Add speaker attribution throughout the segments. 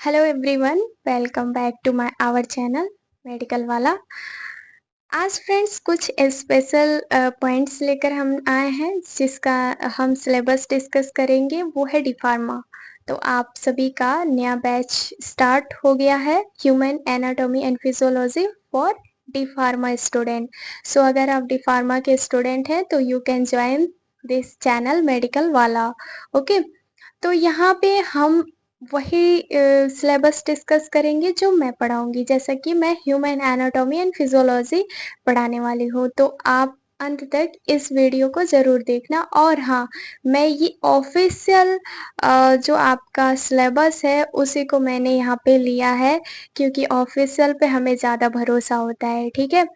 Speaker 1: Hello everyone, welcome back to my our channel medical वाला। आज friends कुछ special points लेकर हम आए हैं जिसका हम सिलेबस डिस्कस करेंगे, वो है डी फार्मा। तो आप सभी का नया बैच स्टार्ट हो गया है, human anatomy and physiology for D pharma student. So अगर आप डी फार्मा के स्टूडेंट हैं तो you can join this channel medical वाला। ओके, तो यहाँ पे हम वही सिलेबस डिस्कस करेंगे जो मैं पढ़ाऊंगी, जैसा कि मैं ह्यूमन एनाटॉमी एंड फिजियोलॉजी पढ़ाने वाली हूँ। तो आप अंत तक इस वीडियो को ज़रूर देखना। और हाँ, मैं ये ऑफिशियल जो आपका सिलेबस है उसी को मैंने यहाँ पे लिया है, क्योंकि ऑफिशियल पे हमें ज़्यादा भरोसा होता है। ठीक है,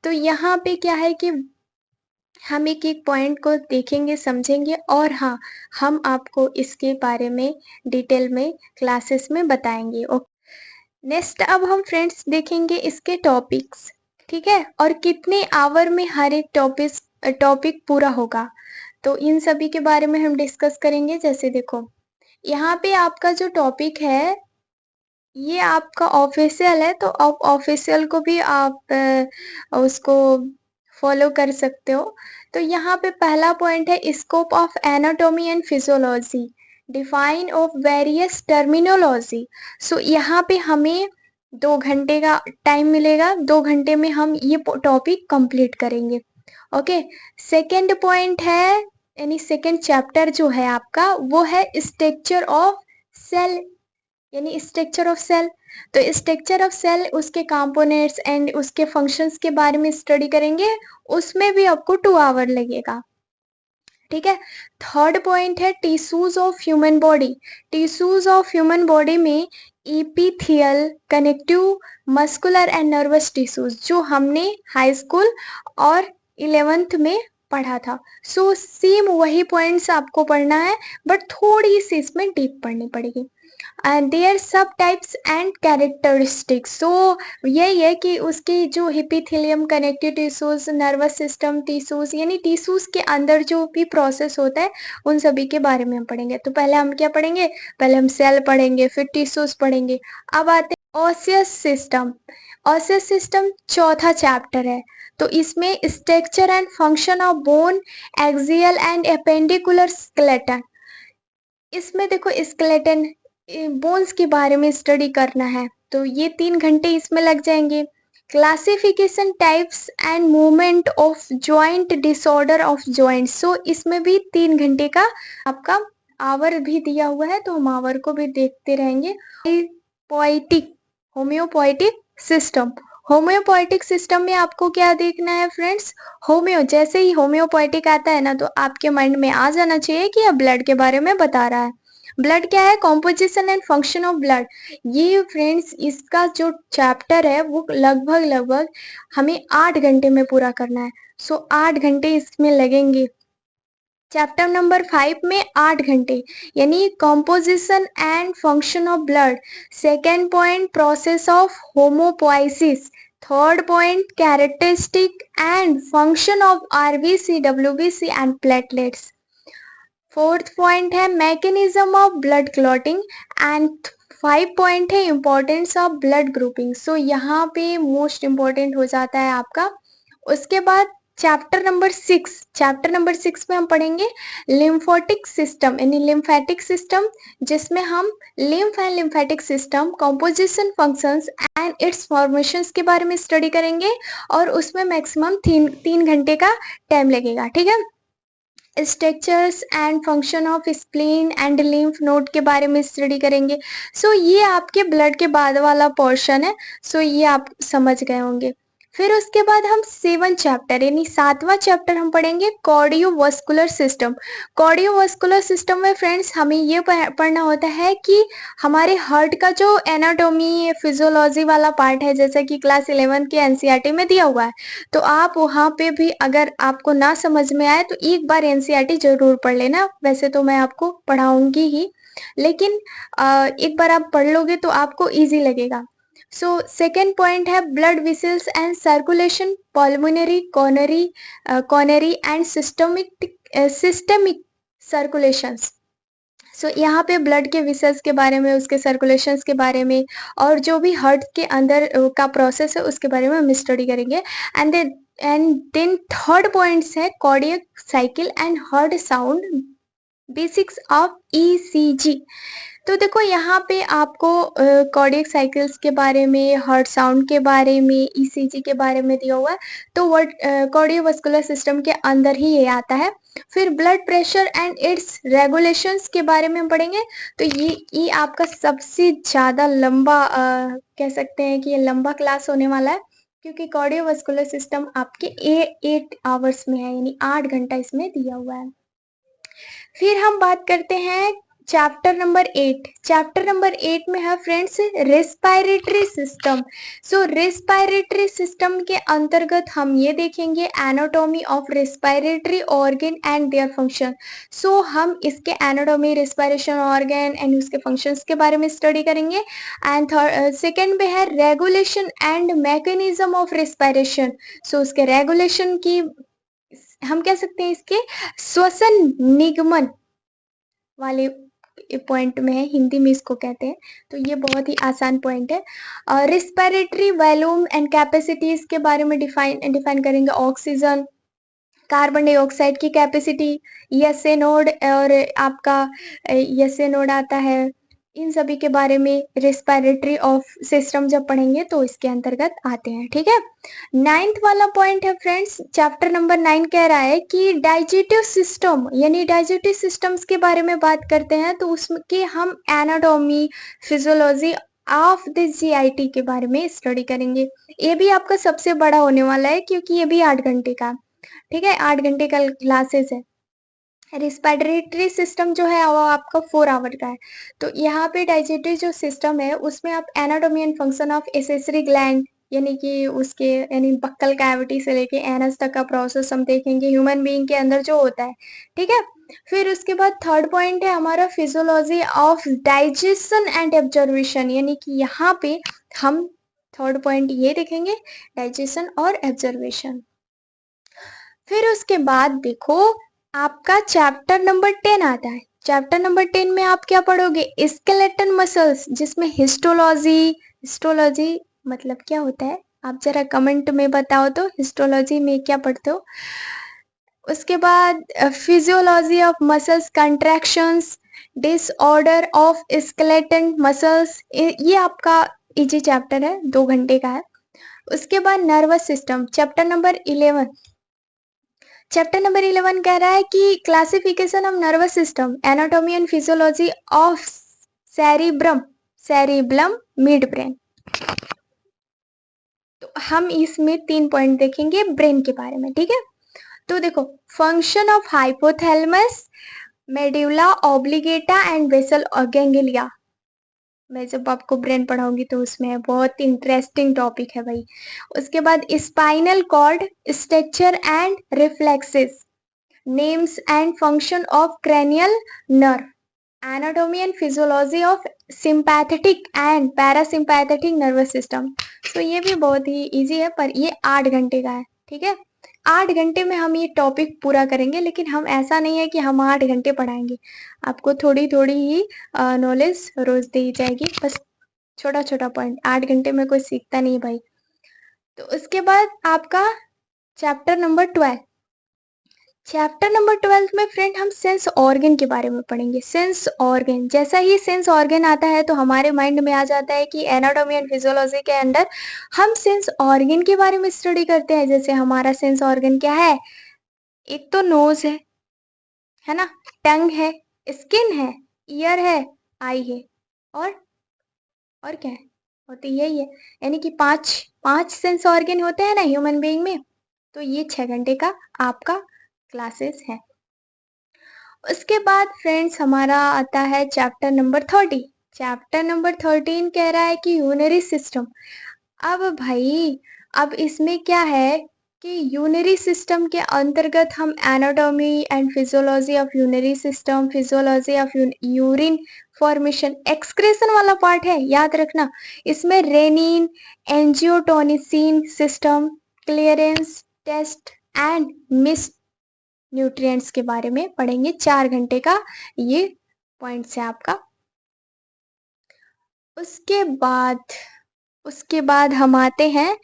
Speaker 1: तो यहाँ पे क्या है कि हम एक एक पॉइंट को देखेंगे, समझेंगे, और हाँ, हम आपको इसके बारे में डिटेल में क्लासेस में बताएंगे। ओके, नेक्स्ट अब हम फ्रेंड्स देखेंगे इसके टॉपिक्स। ठीक है, और कितने आवर में हर एक टॉपिक पूरा होगा, तो इन सभी के बारे में हम डिस्कस करेंगे। जैसे देखो, यहाँ पे आपका जो टॉपिक है ये आपका ऑफिशियल है, तो आप ऑफिशियल को भी आप उसको फॉलो कर सकते हो। तो यहाँ पे पहला पॉइंट है scope of anatomy and physiology, define of various terminology. So यहाँ पे हमें 2 घंटे का टाइम मिलेगा, 2 घंटे में हम ये टॉपिक कंप्लीट करेंगे। ओके, सेकेंड पॉइंट है, यानी सेकेंड चैप्टर जो है आपका वो है स्ट्रक्चर ऑफ सेल, यानी स्ट्रक्चर ऑफ सेल। तो स्ट्रक्चर ऑफ सेल, उसके कंपोनेंट्स एंड उसके फंक्शंस के बारे में स्टडी करेंगे, उसमें भी आपको 2 आवर लगेगा। ठीक है, थर्ड पॉइंट है tissues of human body. Tissues of human body में epithelial, connective, muscular and nervous tissues, जो हमने हाई स्कूल और 11th में पढ़ा था। सो सेम वही पॉइंट्स आपको पढ़ना है, बट थोड़ी सी इसमें डीप पढ़नी पड़ेगी। And their sub types and characteristics. So यही है कि उसकी जो epithelium, connective tissues, nervous system tissues, यानी टिश्यूज के अंदर जो भी प्रोसेस होता है उन सभी के बारे में हम पढ़ेंगे। तो पहले हम क्या पढ़ेंगे, पहले हम सेल पढ़ेंगे, फिर टिश्यूज पढ़ेंगे। अब आते हैं ऑसियस सिस्टम। ऑसियस सिस्टम चौथा चैप्टर है। तो इसमें structure and function of bone, axial and appendicular skeleton. इसमें देखो स्केलेटन, बोन्स के बारे में स्टडी करना है, तो ये 3 घंटे इसमें लग जाएंगे। Classification types and movement of joint, disorder of joint. So इसमें भी 3 घंटे का आपका आवर भी दिया हुआ है, तो हम आवर को भी देखते रहेंगे। Poietic, haemopoietic system. Haemopoietic system में आपको क्या देखना है फ्रेंड्स, होम्यो, जैसे ही होम्योपोइटिक आता है ना, तो आपके माइंड में आ जाना चाहिए कि यह ब्लड के बारे में बता रहा है। ब्लड क्या है, composition and function of blood. ये फ्रेंड्स इसका जो चैप्टर है वो लगभग लगभग हमें 8 घंटे में पूरा करना है। सो 8 घंटे इसमें लगेंगे। चैप्टर नंबर 5 में 8 घंटे, यानी composition and function of blood. Second point process of haemopoiesis. Third point characteristic and function of RBC, WBC and platelets. Fourth point है mechanism of blood clotting. And 5 point है importance of blood grouping. So यहाँ पे most important हो जाता है आपका। उसके बाद चैप्टर नंबर 6 में हम पढ़ेंगे लिम्फोटिक सिस्टम, यानी लिम्फेटिक सिस्टम, जिसमें हम lymph and lymphatic system, composition, functions and it's formations के बारे में स्टडी करेंगे, और उसमें मैक्सिमम 3 घंटे का टाइम लगेगा। ठीक है, structures and function of spleen and lymph node के बारे में स्टडी करेंगे। सो ये आपके ब्लड के बाद वाला पोर्शन है। सो ये आप समझ गए होंगे। फिर उसके बाद हम 7 चैप्टर, यानी 7वां चैप्टर हम पढ़ेंगे कार्डियोवास्कुलर सिस्टम। कार्डियोवास्कुलर सिस्टम में फ्रेंड्स हमें ये पढ़ना होता है कि हमारे हार्ट का जो एनाटॉमी, फिजियोलॉजी वाला पार्ट है, जैसा कि क्लास 11 के एनसीईआरटी में दिया हुआ है, तो आप वहाँ पे भी अगर आपको ना समझ में आए तो एक बार एनसीईआरटी जरूर पढ़ लेना। वैसे तो मैं आपको पढ़ाऊंगी ही, लेकिन एक बार आप पढ़ लोगे तो आपको इजी लगेगा। सो सेकेंड पॉइंट है blood vessels and circulation, pulmonary, coronary and systemic circulations. यहाँ पे ब्लड के विसेल्स के बारे में, उसके सर्कुलेशंस के बारे में और जो भी हार्ट के अंदर का प्रोसेस है उसके बारे में हम स्टडी करेंगे। एंड देन थर्ड पॉइंट्स है cardiac cycle and heart sound, basics of ECG. तो देखो यहाँ पे आपको कार्डियक साइकिल्स के बारे में, हार्ट साउंड के बारे में, ईसीजी के बारे में दिया हुआ है। तो वर्ड कार्डियोवास्कुलर सिस्टम के अंदर ही ये आता है। फिर blood pressure and it's regulations के बारे में हम पढ़ेंगे। तो ये आपका सबसे ज्यादा लंबा कह सकते हैं कि ये लंबा क्लास होने वाला है, क्योंकि कार्डियोवास्कुलर सिस्टम आपके 8 आवर्स में है, यानी 8 घंटा इसमें दिया हुआ है। फिर हम बात करते हैं चैप्टर नंबर 8। चैप्टर नंबर 8 में है friends respiratory system. So respiratory system के अंतर्गत हम ये देखेंगे anatomy of respiratory organ and their function. So हम इसके एनाटॉमी, रेस्पिरेशन ऑर्गन एंड उसके फंक्शंस के बारे में स्टडी करेंगे। एंड सेकेंड में है regulation and mechanism of respiration. So उसके रेगुलेशन की, हम कह सकते हैं इसके श्वसन निगमन वाले पॉइंट में है, हिंदी में इसको कहते हैं। तो ये बहुत ही आसान पॉइंट है। रिस्पिरेटरी वॉल्यूम एंड कैपेसिटीज के बारे में डिफाइन करेंगे। ऑक्सीजन, कार्बन डाइऑक्साइड की कैपेसिटी, एसए नोड और आपका एसए नोड आता है, इन सभी के बारे में रेस्पिरेटरी ऑफ सिस्टम जब पढ़ेंगे तो इसके अंतर्गत आते हैं। ठीक है। 9th वाला पॉइंट है फ्रेंड्स, चैप्टर नंबर 9 कह रहा है कि डाइजेस्टिव सिस्टम, यानी डाइजेस्टिव सिस्टम्स के बारे में बात करते हैं तो उसके हम anatomy, physiology of the GIT के बारे में स्टडी करेंगे। ये भी आपका सबसे बड़ा होने वाला है क्योंकि ये भी 8 घंटे का, ठीक है, 8 घंटे का क्लासेस है। रिस्पिरेटरी सिस्टम जो है वो आपका 4 आवर का है। तो यहाँ पे डाइजेस्टिव जो सिस्टम है उसमें आप anatomy and function of accessory gland, यानी कि उसके, यानी बक्कल कैविटी से लेके एनस तक का प्रोसेस हम देखेंगे ह्यूमन बीइंग के अंदर जो होता है। ठीक है। फिर उसके बाद थर्ड पॉइंट है हमारा physiology of digestion and absorption, यानी कि यहाँ पे हम थर्ड पॉइंट ये देखेंगे, डाइजेशन और एब्जॉर्वेशन। फिर उसके बाद देखो आपका चैप्टर नंबर 10 आता है। चैप्टर नंबर 10 में आप क्या पढ़ोगे, स्केलेटन मसल्स, जिसमें हिस्टोलॉजी, हिस्टोलॉजी मतलब क्या होता है आप जरा कमेंट में बताओ तो, हिस्टोलॉजी में क्या पढ़ते हो। उसके बाद physiology of muscles contractions, disorder of skeleton muscles, ये आपका इजी चैप्टर है, 2 घंटे का है। उसके बाद nervous system, chapter number 11। Chapter number 11 कह रहा है कि classification of nervous system, anatomy and physiology of cerebrum, cerebellum, mid brain. तो हम इसमें 3 पॉइंट देखेंगे ब्रेन के बारे में। ठीक है। तो देखो function of hypothalamus, medulla oblongata and basal ganglia. मैं जब आपको ब्रेन पढ़ाऊंगी तो उसमें बहुत इंटरेस्टिंग टॉपिक है भाई। उसके बाद spinal cord structure and reflexes, names and function of cranial nerve, anatomy and physiology of sympathetic and parasympathetic nervous system। तो ये भी बहुत ही इजी है पर ये 8 घंटे का है। ठीक है। 8 घंटे में हम ये टॉपिक पूरा करेंगे, लेकिन हम ऐसा नहीं है कि हम 8 घंटे पढ़ाएंगे, आपको थोड़ी थोड़ी ही नॉलेज रोज दी जाएगी, बस छोटा छोटा पॉइंट। 8 घंटे में कोई सीखता नहीं भाई। तो उसके बाद आपका चैप्टर नंबर 12। चैप्टर नंबर 12 में फ्रेंड हम सेंस ऑर्गन के बारे में पढ़ेंगे। सेंस ऑर्गन, जैसा ही सेंस ऑर्गन आता है तो हमारे माइंड में आ जाता है कि एनाटॉमी एंड फिजियोलॉजी के अंदर हम सेंस ऑर्गन के बारे में स्टडी करते हैं। जैसे हमारा सेंस ऑर्गन क्या है, एक तो नोज है ना, टंग है, स्किन है, ईयर है, आई है, और क्या है, और तो यही है। यानी कि पांच पांच सेंस ऑर्गन होते हैं ना ह्यूमन बीइंग में। तो ये 6 घंटे का आपका क्लासेस है। उसके बाद फ्रेंड्स हमारा आता है चैप्टर नंबर 30। चैप्टर नंबर 13 कह रहा है कि यूनरी सिस्टम। अब भाई, अब इसमें क्या है कि यूनरी सिस्टम के अंतर्गत हम anatomy and physiology of urinary system, physiology of urine formation, excretion वाला पार्ट है, याद रखना। इसमें renin, angiotensin system, clearance test and miss nutrients के बारे में पढ़ेंगे। 4 घंटे का ये पॉइंट्स है आपका। उसके बाद हम आते हैं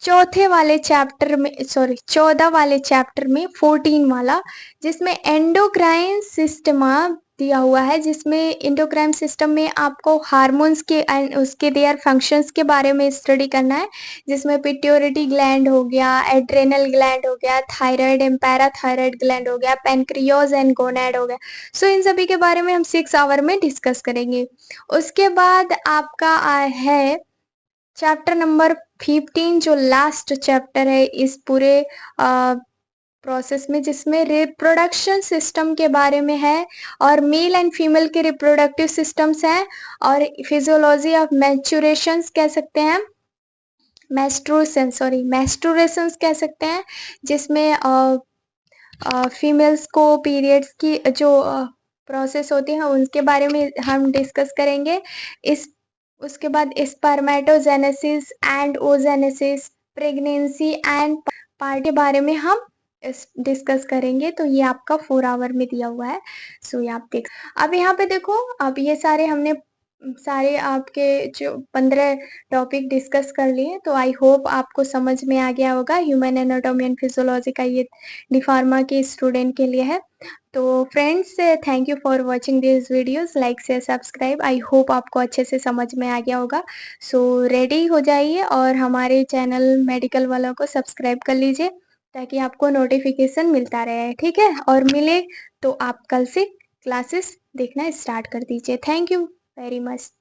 Speaker 1: चौथे वाले चैप्टर में, सॉरी 14 वाले चैप्टर में 14 वाला, जिसमें एंडोक्राइन सिस्टम दिया हुआ है, जिसमें एंडोक्राइन सिस्टम में आपको हार्मोन्स के एंड उसके देयर फंक्शंस के बारे में स्टडी करना है, जिसमें पिट्यूटरी ग्लैंड हो गया, एड्रेनल ग्लैंड हो गया, थायराइड एंड पैराथायराइड ग्लैंड हो गया, पेनक्रियोज एंड गोनैड हो गया। सो इन सभी के बारे में हम 6 आवर में डिस्कस करेंगे। उसके बाद आपका है चैप्टर नंबर 15, जो लास्ट चैप्टर है इस पूरे प्रोसेस में, जिसमें रिप्रोडक्शन सिस्टम के बारे में है, और मेल एंड फीमेल के रिप्रोडक्टिव सिस्टम्स हैं, और फिजियोलॉजी ऑफ मैच्योरेशंस कह सकते हैं, मैस्टुरेशंस कह सकते हैं, जिसमें फीमेल्स को पीरियड्स की जो प्रोसेस होती है उनके बारे में हम डिस्कस करेंगे। उसके बाद spermatogenesis and oogenesis, pregnancy and part के बारे में हम डिस्कस करेंगे। तो ये आपका 4 आवर में दिया हुआ है। सो ये आप देख, अब यहाँ पे देखो, अब ये सारे हमने सारे आपके जो 15 टॉपिक डिस्कस कर लिए, तो आई होप आपको समझ में आ गया होगा। ह्यूमन एनाटॉमी एंड फिजियोलॉजी का ये डी फार्मा के स्टूडेंट के लिए है। तो friends, thank you for watching this videos, like share subscribe. I hope आपको अच्छे से समझ में आ गया होगा। सो रेडी हो जाइए और हमारे चैनल मेडिकल वालों को सब्सक्राइब कर लीजिए, ताकि आपको नोटिफिकेशन मिलता रहे, ठीक है। और मिले तो आप कल से क्लासेस देखना स्टार्ट कर दीजिए। Thank you very much.